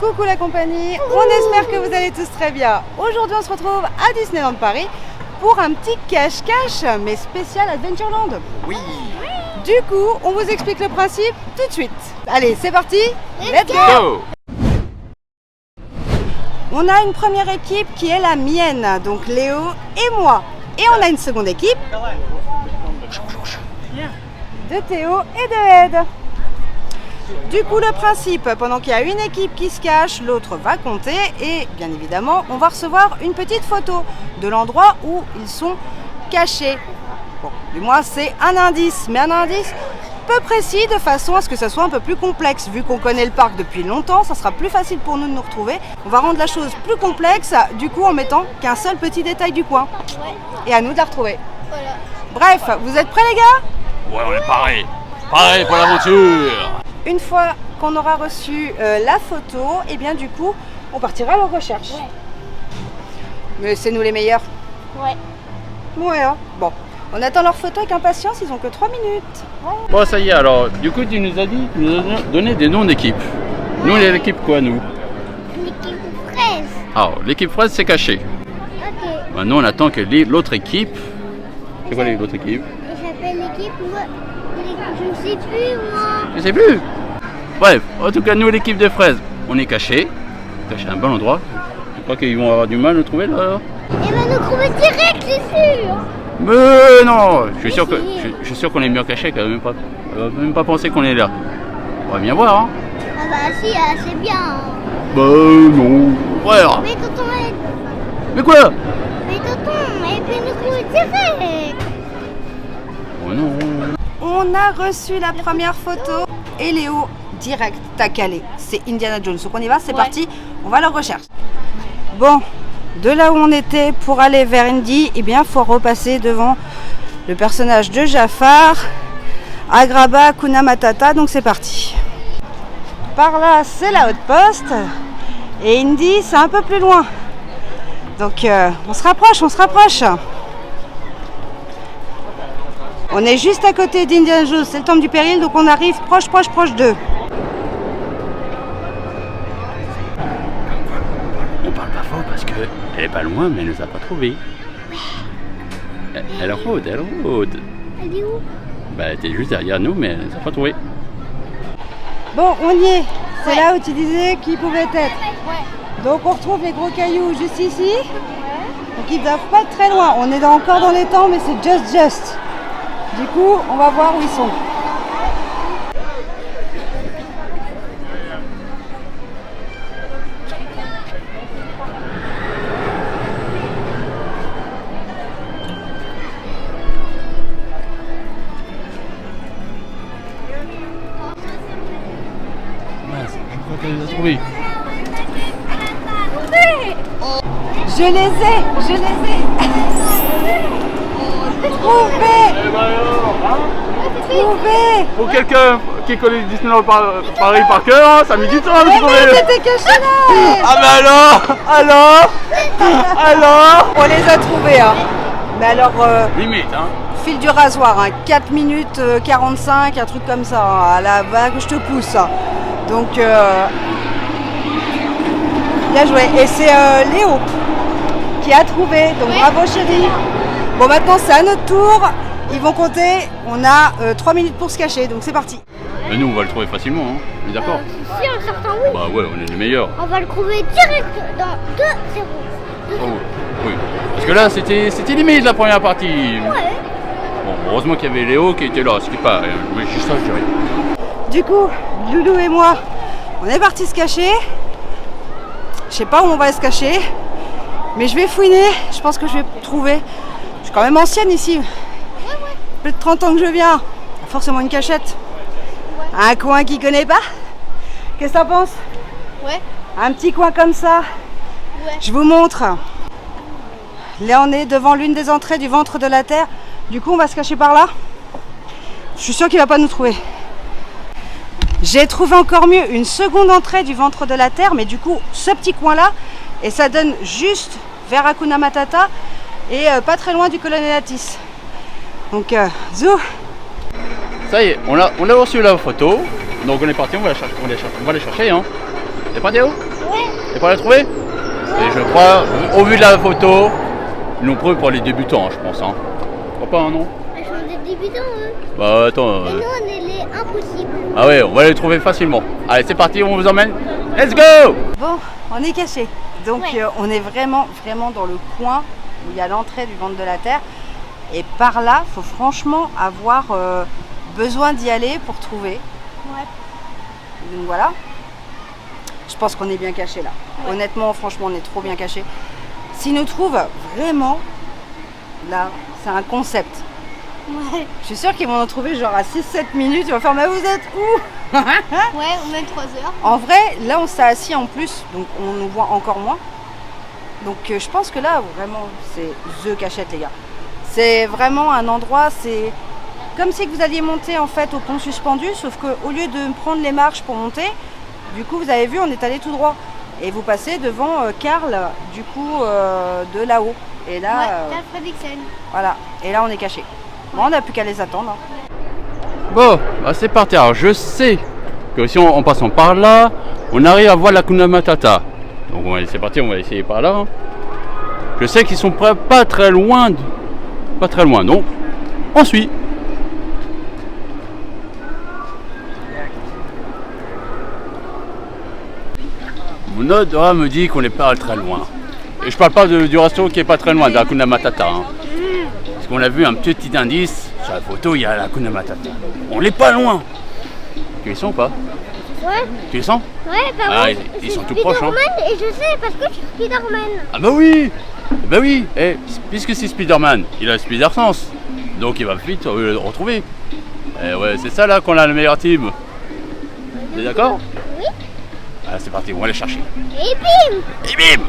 Coucou la compagnie, on espère que vous allez tous très bien. Aujourd'hui on se retrouve à Disneyland Paris pour un petit cache-cache, mais spécial Adventureland. Oui. Du coup, on vous explique le principe tout de suite. Allez, c'est parti, let's go. On a une première équipe qui est la mienne, donc Léo et moi. Et on a une seconde équipe de Théo et de Ed. Du coup, le principe, pendant qu'il y a une équipe qui se cache, l'autre va compter et bien évidemment, on va recevoir une petite photo de l'endroit où ils sont cachés. Bon, du moins, c'est un indice, mais un indice peu précis de façon à ce que ça soit un peu plus complexe. Vu qu'on connaît le parc depuis longtemps, ça sera plus facile pour nous de nous retrouver. On va rendre la chose plus complexe, du coup, en mettant qu'un seul petit détail du coin. Et à nous de la retrouver. Voilà. Bref, vous êtes prêts les gars ? Ouais, on est pareil. Pareil pour l'aventure. Une fois qu'on aura reçu la photo, et bien du coup, on partira à leur recherche. Ouais. Mais c'est nous les meilleurs. Ouais. Ouais, hein. Bon, on attend leur photo avec impatience, ils ont que 3 minutes. Bon, ça y est, alors, du coup, tu nous as donné des noms d'équipes. Nous, on est l'équipe quoi, nous? L'équipe fraise. Alors, l'équipe fraise, c'est caché. Ok. Maintenant, on attend que l'autre équipe... C'est quoi l'autre équipe? Elle s'appelle l'équipe. Je ne sais plus, moi. Je sais plus. Bref, en tout cas, nous, l'équipe de fraises, on est caché à un bon endroit. Je crois qu'ils vont avoir du mal à nous trouver là. Elle va nous trouver direct, c'est sûr. Mais non, je suis sûr qu'on est mieux caché qu'elle va même pas penser qu'on est là. On va bien voir, hein. Ah bah si, c'est bien. Bah non. Voilà. Mais tonton, Mais quoi? elle peut nous trouver direct. Oh non. On a reçu la première photo et Léo, direct, t'as calé. C'est Indiana Jones. Donc on y va, c'est parti, on va à leur recherche. Bon, de là où on était pour aller vers Indy, eh bien, il faut repasser devant le personnage de Jafar, Agrabah, Hakuna Matata, donc c'est parti. Par là, c'est la Outpost et Indy, c'est un peu plus loin. Donc on se rapproche. On est juste à côté d'Indiana Jones, c'est le temple du péril, donc on arrive proche d'eux. On parle pas fort parce qu'elle est pas loin, mais elle nous a pas trouvés. Elle rôde. Elle est où? Bah, elle était juste derrière nous, mais elle nous a pas trouvés. Bon, on y est. C'est là où tu disais qui pouvait être. Ouais. Donc on retrouve les gros cailloux juste ici. Donc ils doivent pas être très loin. On est encore dans les temps, mais c'est just. Du coup, on va voir où ils sont. Mince, je crois qu'elle nous a trouvés. Je les ai Trouvés. Pour quelqu'un qui connaît Disneyland Paris par cœur, ça met du temps à le trouver. Mais c'était caché là. Ah mais alors On les a trouvés, hein. Mais alors, Limite, hein. fil du rasoir, hein. 4 minutes 45, un truc comme ça, hein. À la vague, je te pousse. Hein. Donc, bien joué. Et c'est Léo qui a trouvé. Donc, bravo chérie. Bon, maintenant, c'est à notre tour. Ils vont compter. On a 3 minutes pour se cacher. Donc, c'est parti. Mais nous, on va le trouver facilement, hein. On est d'accord? Si, un certain oui. Bah ouais, on est les meilleurs. On va le trouver direct dans 2-0. Oh, oui. Parce que là, c'était limite la première partie. Ouais. Bon, heureusement qu'il y avait Léo qui était là, ce qui est pas... Mais juste ça, je dirais. Du coup, Loulou et moi, on est partis se cacher. Je sais pas où on va se cacher. Mais je vais fouiner. Je pense que je vais trouver. Je suis quand même ancienne ici. Plus de 30 ans que je viens. Forcément une cachette. Un coin qui connaît pas. Qu'est-ce que t'en penses? Ouais. Un petit coin comme ça. Ouais. Je vous montre. Là on est devant l'une des entrées du ventre de la Terre. Du coup on va se cacher par là. Je suis sûre qu'il va pas nous trouver. J'ai trouvé encore mieux une seconde entrée du ventre de la Terre. Mais du coup ce petit coin là. Et ça donne juste vers Hakuna Matata. Et pas très loin du colonel Atis. Donc zou. Ça y est, on a reçu la photo, donc on est parti, on va les chercher, hein. T'es prêt Théo? T'es prêt à la trouver? Et je crois, au vu de la photo, ils l'ont pris pour les débutants, je pense. Hein. Crois pas, hein, non? Ils sont des débutants, eux. Bah attends. Et nous, on est les impossibles. Ah ouais, on va les trouver facilement. Allez, c'est parti, on vous emmène. Let's go! Bon, on est caché. Donc Ouais. on est vraiment dans le coin où il y a l'entrée du ventre de la Terre. Et par là, faut franchement avoir besoin d'y aller pour trouver. Ouais. Donc voilà. Je pense qu'on est bien caché là. Ouais. Honnêtement, franchement, on est trop bien caché. S'ils nous trouvent vraiment, là, c'est un concept. Ouais. Je suis sûre qu'ils vont nous trouver genre à 6-7 minutes. Ils vont faire, mais vous êtes où? Ouais, ou même 3 heures. En vrai, là, on s'est assis en plus, donc on nous voit encore moins. Donc je pense que là, vraiment, c'est the cachette, les gars. C'est vraiment un endroit, c'est comme si vous alliez monter en fait au pont suspendu, sauf qu'au lieu de prendre les marches pour monter, du coup, vous avez vu, on est allé tout droit. Et vous passez devant Karl, du coup, de là-haut. Et là, Ouais, Karl Fredriksen. voilà. Et là, on est caché. Bon, on n'a plus qu'à les attendre. Hein. Bon, bah c'est parti. Alors je sais que si en passant par là, on arrive à voir la Hakuna Matata. Donc c'est parti, on va essayer par là. Hein. Je sais qu'ils sont pas très loin. Pas très loin, donc on suit. Mon odorat me dit qu'on n'est pas très loin. Et je parle pas du resto qui est pas très loin, de la Hakuna Matata. Hein. Parce qu'on a vu un petit indice, sur la photo il y a la Hakuna Matata. On n'est pas loin. Tu les sens ou pas? Ouais. Tu les sens? Ouais, par Ah, contre, ils sont c'est tout proches, hein. Spider-Man, et je sais parce que je suis Spider-Man. Ah bah oui. Bah oui, puisque c'est Spider-Man, il a le Spider-Sense. Donc il va vite le retrouver. Et ouais, c'est ça là qu'on a le meilleur team. T'es d'accord? Oui. Ah, c'est parti, on va aller chercher. Et bim. Et bim!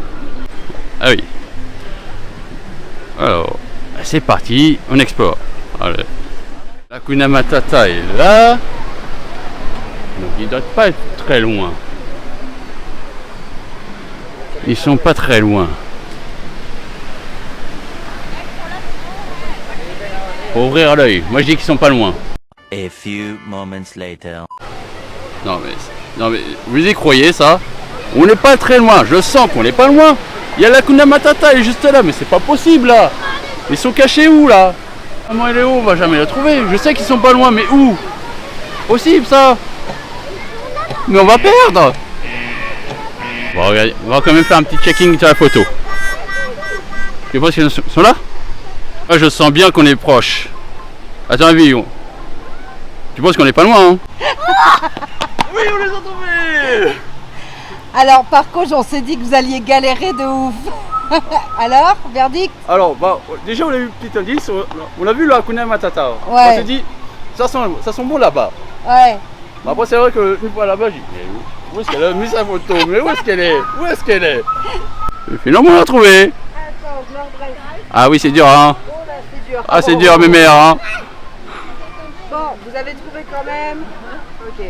Ah oui. Alors, c'est parti, on explore. Allez. La Hakuna Matata est là. Donc ils ne doivent pas être très loin. Ils sont pas très loin. Faut ouvrir l'œil. Moi je dis qu'ils sont pas loin. A few moments later. Non mais vous y croyez ça? On n'est pas très loin. Je sens qu'on n'est pas loin. Il y a la Hakuna Matata, elle est juste là, mais c'est pas possible là. Ils sont cachés où là? Comment elle est où? On va jamais la trouver. Je sais qu'ils sont pas loin, mais où? Possible ça? Mais on va perdre. Bon, regardez, on va quand même faire un petit checking sur la photo. Tu penses qu'ils sont là? Ah, je sens bien qu'on est proche. À ton avis, tu penses qu'on est pas loin, hein? Oui, on les a trouvés. Alors, par contre, on s'est dit que vous alliez galérer de ouf. Alors, verdict? Alors, bah, déjà, on a eu un petit indice. On a vu le Hakuna Matata. Ouais. On s'est dit, ça sent bon là-bas. Ouais. Après, c'est vrai qu'une fois là-bas, j'ai dit, mais où est-ce qu'elle a mis sa photo? Mais où est-ce qu'elle est? Où est-ce qu'elle est? Et finalement, on l'a trouvée. Attends, je me redresse. Ah oui, c'est dur, hein. Oh là, c'est dur. Ah, c'est dur, mes mères, hein. Bon, vous avez trouvé quand même. Ok.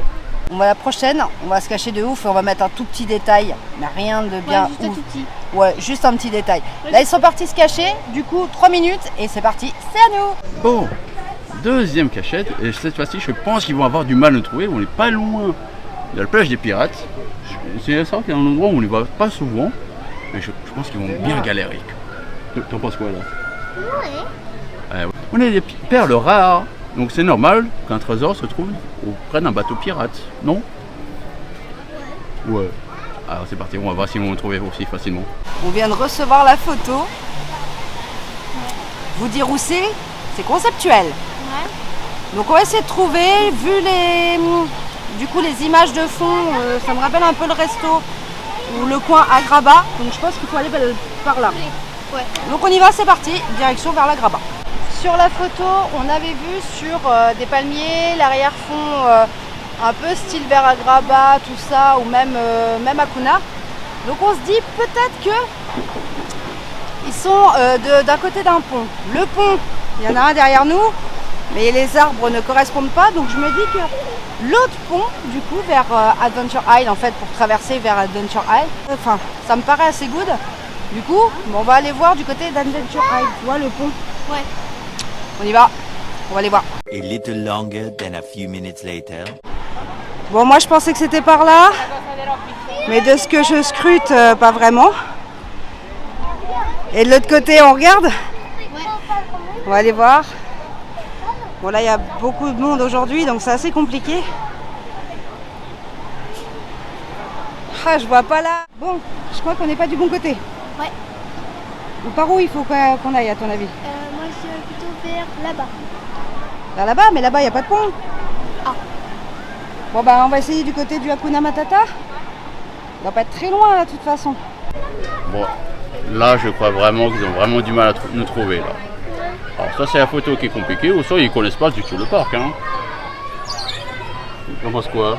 On va la prochaine, on va se cacher de ouf et on va mettre un tout petit détail, mais rien de bien Ouais, juste un ouf. tout petit. Ouais, juste un petit détail. Là, ils sont partis se cacher, du coup, 3 minutes et c'est parti, c'est à nous. Bon, deuxième cachette. Et cette fois-ci, je pense qu'ils vont avoir du mal à nous trouver. On n'est pas loin de la plage des pirates. C'est ça qu'il y a un endroit où on ne les voit pas souvent. Mais je pense qu'ils vont bien galérer. T'en penses quoi là? Ouais. On a des perles rares. Donc c'est normal qu'un trésor se trouve auprès d'un bateau pirate, non? Ouais. Alors c'est parti, on va voir si on va le trouver aussi facilement. On vient de recevoir la photo. Vous dire où c'est conceptuel. Ouais. Donc on va essayer de trouver, vu les images de fond, ça me rappelle un peu le resto ou le coin Agrabah. Donc je pense qu'il faut aller par là. Ouais. Donc on y va, c'est parti, direction vers l'Agrabah. Sur la photo, on avait vu sur des palmiers, l'arrière-fond un peu style vers Agrabah, tout ça, ou même Hakuna. Donc on se dit peut-être que ils sont d'un côté d'un pont. Le pont, il y en a un derrière nous, mais les arbres ne correspondent pas. Donc je me dis que l'autre pont, du coup, vers Adventure Isle, en fait, pour traverser vers Adventure Isle, enfin, ça me paraît assez good. Du coup, on va aller voir du côté d'Adventure Isle, tu vois, le pont. Ouais. On y va, on va aller voir. A little longer than a few minutes later. Bon, moi je pensais que c'était par là, Mais de ce que je scrute, pas vraiment. Et de l'autre côté, on regarde? On va aller voir. Bon, là, il y a beaucoup de monde aujourd'hui, donc c'est assez compliqué. Ah, je vois pas là. Bon, je crois qu'on n'est pas du bon côté. Ouais. Donc, par où il faut qu'on aille, à ton avis? Moi, je vais plutôt vers là-bas. Là-bas, mais là-bas, il n'y a pas de pont. Ah. Bon, bah, on va essayer du côté du Hakuna Matata. On va pas être très loin, là, de toute façon. Bon, là, je crois vraiment qu'ils ont vraiment du mal à nous trouver, là. Alors, ça, c'est la photo qui est compliquée, ou soit ils connaissent pas du tout le parc, hein. Tu en penses quoi?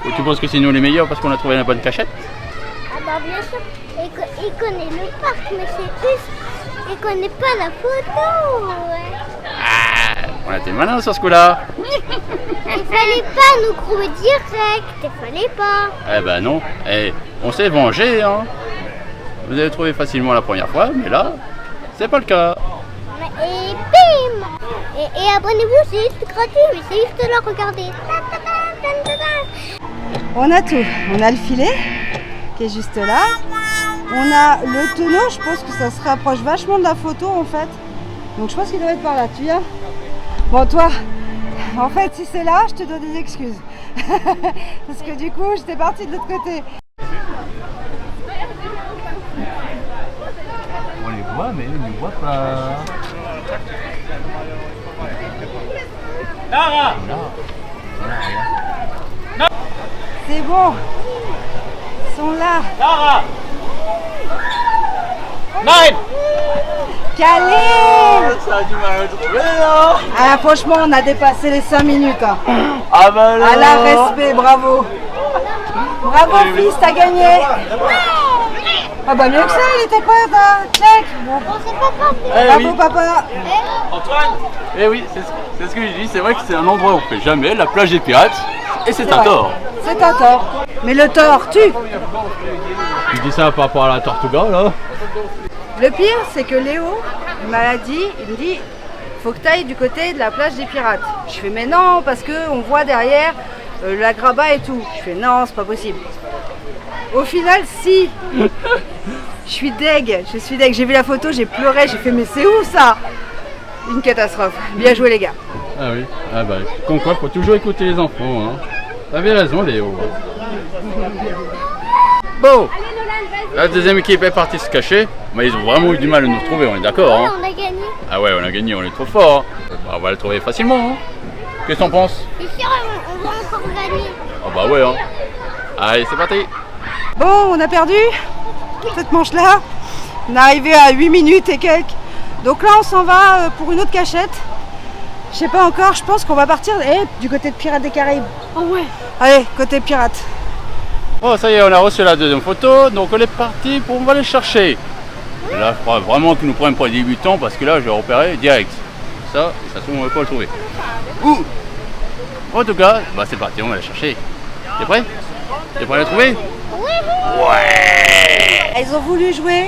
Ou tu penses que c'est nous les meilleurs parce qu'on a trouvé la bonne cachette? Ah bah bien sûr, il connaît le parc, mais c'est plus, il connaît pas la photo. Ouais. Ah, on a été malins sur ce coup-là. Il fallait pas nous trouver direct, il fallait pas. Eh ben non, on s'est vengé, hein. Vous avez trouvé facilement la première fois, mais là, c'est pas le cas. Et bim. Et abonnez-vous, c'est juste gratuit, mais c'est juste là, regardez. On a tout. On a le filet qui est juste là. On a le tonneau. Je pense que ça se rapproche vachement de la photo en fait. Donc je pense qu'il doit être par là. Tu viens? Bon, toi, en fait, si c'est là, je te donne des excuses. Parce que du coup, j'étais partie de l'autre côté. On les voit, mais ils ne nous voient pas. Lara! C'est bon. Ils sont là. Lara! Nein! Khalil! Ça a du mal à trouver, là. Ah, franchement, on a dépassé les 5 minutes. Hein. Ah bah là. À la respect, bravo. Bravo, fils, t'as gagné. Ah bah mieux que ça, il était quoi, là? Check. Bon. Bravo, papa. Antoine! Eh oui, c'est ce que je dis, c'est vrai que c'est un endroit où on fait jamais, la plage des pirates, et c'est un vrai. tort. C'est un tort. Mais le tort tue. Tu dis ça par rapport à la Tortuga, là? Le pire, c'est que Léo, il m'a dit, il me dit, faut que tu ailles du côté de la plage des pirates. Je fais, mais non, parce qu'on voit derrière la graba et tout. Je fais, non, c'est pas possible. Au final, si. Je suis deg. J'ai vu la photo, j'ai pleuré, j'ai fait, mais c'est où ça? Une catastrophe. Bien joué, les gars. Ah oui, ah bah, comme quoi, faut toujours écouter les enfants, hein. T'avais raison, Léo. Bon, la deuxième équipe est partie se cacher, mais ils ont vraiment eu du mal à nous trouver, on est d'accord, hein. On a gagné. Ah ouais, on a gagné, on est trop fort, hein. Bah, on va le trouver facilement, hein. Qu'est-ce que t'en penses? Et sûr, on va encore gagner. Ah bah ouais, hein. Allez, c'est parti. Bon, on a perdu cette manche-là. On est arrivé à 8 minutes et quelques. Donc là, on s'en va pour une autre cachette. Je sais pas encore, je pense qu'on va partir du côté de Pirates des Caraïbes. Oh ouais. Allez, côté pirate. Bon, ça y est, on a reçu la deuxième photo, donc on est parti on va les chercher. Et là, je crois vraiment qu'ils nous prennent pour des débutants parce que là, j'ai repéré direct. Ça se trouve, on va pas le trouver. Ouh! En tout cas, bah c'est parti, on va les chercher. T'es prêt? T'es prêt à la trouver? Ouais! Ils ont voulu jouer,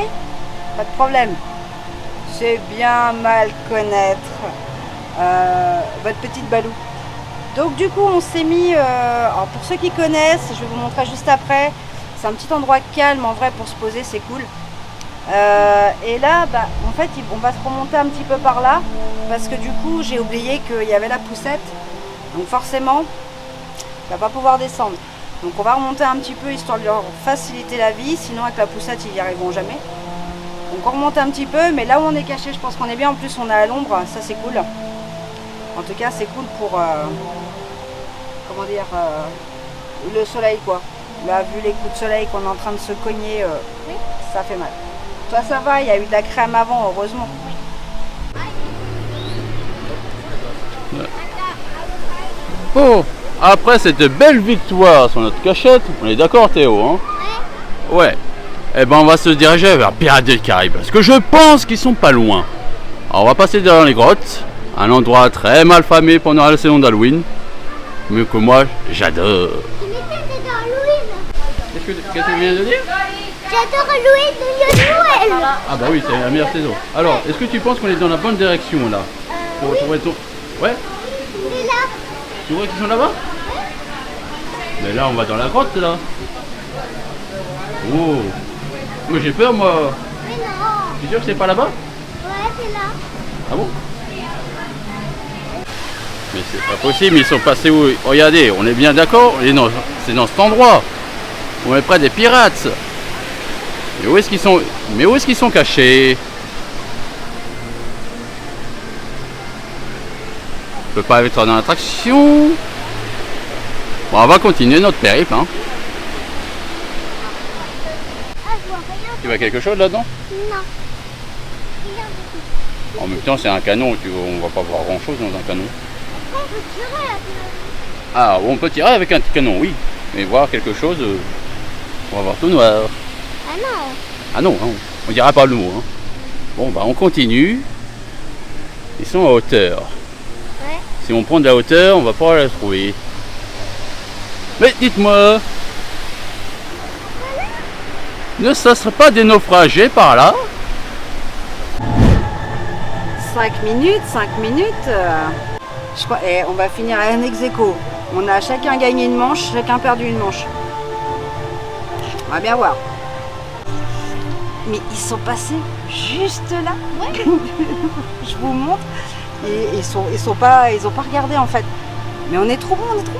pas de problème. C'est bien mal connaître votre petite Balou. Donc du coup, on s'est mis, alors pour ceux qui connaissent, je vais vous montrer juste après, c'est un petit endroit calme en vrai pour se poser, c'est cool. Et là, bah, en fait, on va se remonter un petit peu par là, parce que du coup, j'ai oublié qu'il y avait la poussette, donc forcément, il ne va pas pouvoir descendre. Donc on va remonter un petit peu, histoire de leur faciliter la vie, sinon avec la poussette, ils n'y arriveront jamais. Donc on remonte un petit peu, mais là où on est caché, je pense qu'on est bien, en plus on est à l'ombre, ça c'est cool. En tout cas, c'est cool pour, comment dire, le soleil quoi. Là, vu les coups de soleil qu'on est en train de se cogner, ça fait mal. Toi, ça va, il y a eu de la crème avant, heureusement. Bon, après cette belle victoire sur notre cachette, on est d'accord Théo, hein? Ouais. Eh ben on va se diriger vers Pirates des Caraïbes, parce que je pense qu'ils sont pas loin. Alors on va passer dans les grottes, un endroit très mal famé pendant la saison d'Halloween, mais que moi j'adore. Qu'est-ce que tu viens de dire? J'adore Halloween, le Noël. Ah bah oui, c'est la meilleure saison. Alors, est-ce que tu penses qu'on est dans la bonne direction là? Pour retrouver ton... Ouais? C'est là. Tu vois qu'ils sont là-bas? Mais là on va dans la grotte là. Oh. Moi j'ai peur moi. Mais non. Tu es sûr que c'est pas là-bas? Ouais, c'est là. Ah bon? Mais c'est pas possible, ils sont passés où? Regardez, on est bien d'accord, c'est dans cet endroit. On est près des pirates. Mais où est-ce qu'ils sont? Mais où est-ce qu'ils sont cachés? On peut pas être dans l'attraction. Bon, on va continuer notre périple. Hein. Ah, je vois rien. Tu vois quelque chose là-dedans? Non. Rien du tout. En même temps, c'est un canon. On va pas voir grand-chose dans un canon. On peut tirer avec le... Ah, on peut tirer avec un canon, oui. Mais voir quelque chose, on va voir tout noir. Ah non. Ah non, hein, on dira pas le mot. Hein. Bon, bah on continue. Ils sont à hauteur. Ouais. Si on prend de la hauteur, on va pas la trouver. Mais dites-moi, ne ça serait pas des naufragés par là? 5 minutes, 5 minutes. Je crois, et on va finir à un ex-aequo. On a chacun gagné une manche, chacun perdu une manche. On va bien voir. Mais ils sont passés juste là. Ouais. Je vous montre. Et ils ont pas regardé en fait. Mais on est trop bon, on est trop bon.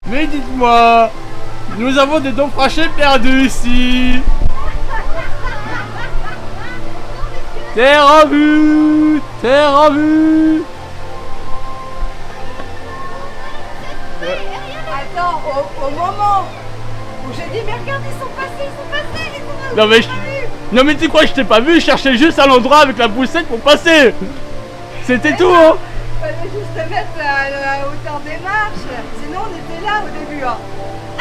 Mais dites-moi, nous avons des naufragés perdus ici. Terre en vue, terre en vue. Attends, au moment où j'ai dit mais regarde, ils sont passés, ils sont Non mais, non mais tu crois que je t'ai pas vu, je cherchais juste un endroit avec la poussette pour passer. C'était tout hein. Fallait juste te mettre à la hauteur des marches, sinon on était là au début. Hein.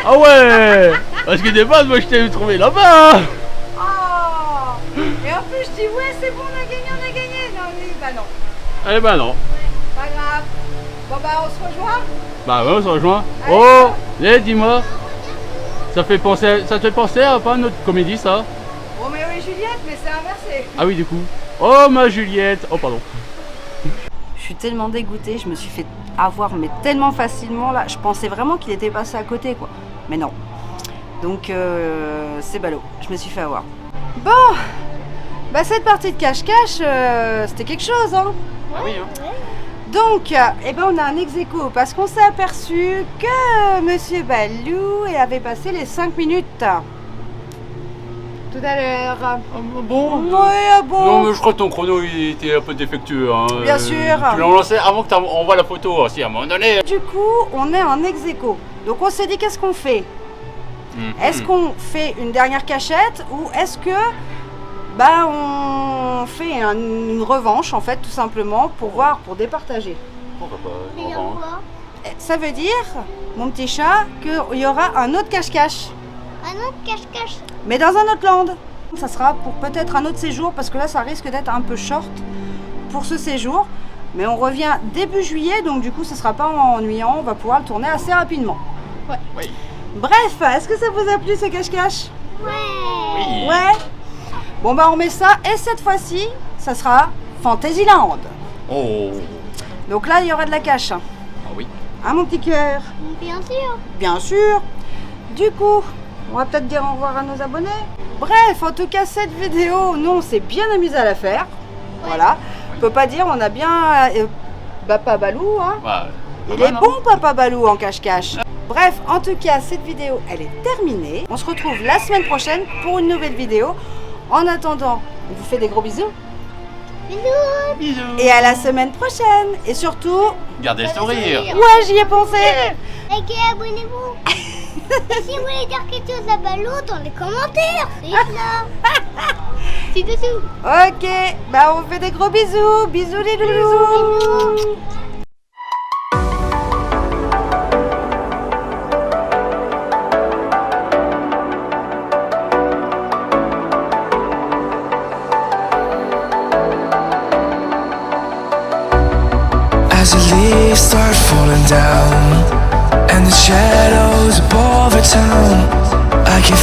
Ah ouais. Parce que des bases, moi je t'ai trouvé là-bas. Oh. Et en plus je dis ouais c'est bon, on a gagné. Non mais bah non, Eh ben non. pas grave. Bon bah on se rejoint. Bah ouais, on se rejoint. Allez, Oh, dis-moi. Ça te fait penser à pas notre comédie ça? Roméo et Juliette, mais c'est inversé. Ah oui du coup. Oh ma Juliette. Oh pardon. Je suis tellement dégoûtée, je me suis fait avoir mais tellement facilement là. Je pensais vraiment qu'il était passé à côté quoi. Mais non. Donc c'est ballot, je me suis fait avoir. Bon, bah cette partie de cache-cache, c'était quelque chose hein. Ah oui hein. Donc, eh ben on a un ex-aequo parce qu'on s'est aperçu que Monsieur Balou avait passé les 5 minutes. Tout à l'heure. Ah, bon. Ouais, bon. Non mais je crois que ton chrono il était un peu défectueux. Hein. Bien sûr. Tu l'as lancé avant que on voit la photo aussi à un moment donné. Du coup, on est en ex-aequo. Donc on s'est dit qu'est-ce qu'on fait? Est-ce qu'on fait une dernière cachette ou est-ce que bah on fait une revanche en fait tout simplement pour voir, pour départager. Pourquoi pas? Mais il y a quoi? Ça veut dire, mon petit chat, qu'il y aura un autre cache-cache. Un autre cache-cache. Mais dans un autre land. Ça sera pour peut-être un autre séjour parce que là ça risque d'être un peu short pour ce séjour. Mais on revient début juillet donc du coup ça sera pas ennuyant, on va pouvoir le tourner assez rapidement. Ouais. Oui. Bref, est-ce que ça vous a plu ce cache-cache? Ouais. Oui. Ouais. Bon bah on met ça et cette fois-ci ça sera Fantasyland. Oh. Donc là il y aura de la cache. Ah oui. Hein mon petit cœur? Bien sûr. Bien sûr. Du coup, on va peut-être dire au revoir à nos abonnés. Bref, en tout cas, cette vidéo, nous, on s'est bien amusé à la faire. Ouais. Voilà. On peut pas dire, on a bien... Papa Balou, hein. Ouais, il est bon, Papa Balou, en cache-cache. Bref, en tout cas, cette vidéo, elle est terminée. On se retrouve la semaine prochaine pour une nouvelle vidéo. En attendant, on vous fait des gros bisous. Bisous. Bisous. Et à la semaine prochaine. Et surtout... Gardez le sourire. Ouais, j'y ai pensé. Likez, abonnez-vous. Et si vous voulez dire quelque chose à Balou dans les commentaires, c'est là. C'est dessous. Ok, bah on fait des gros bisous. Bisous les loulous. Bisous. As the leaves start falling down and the shadows above the town, I can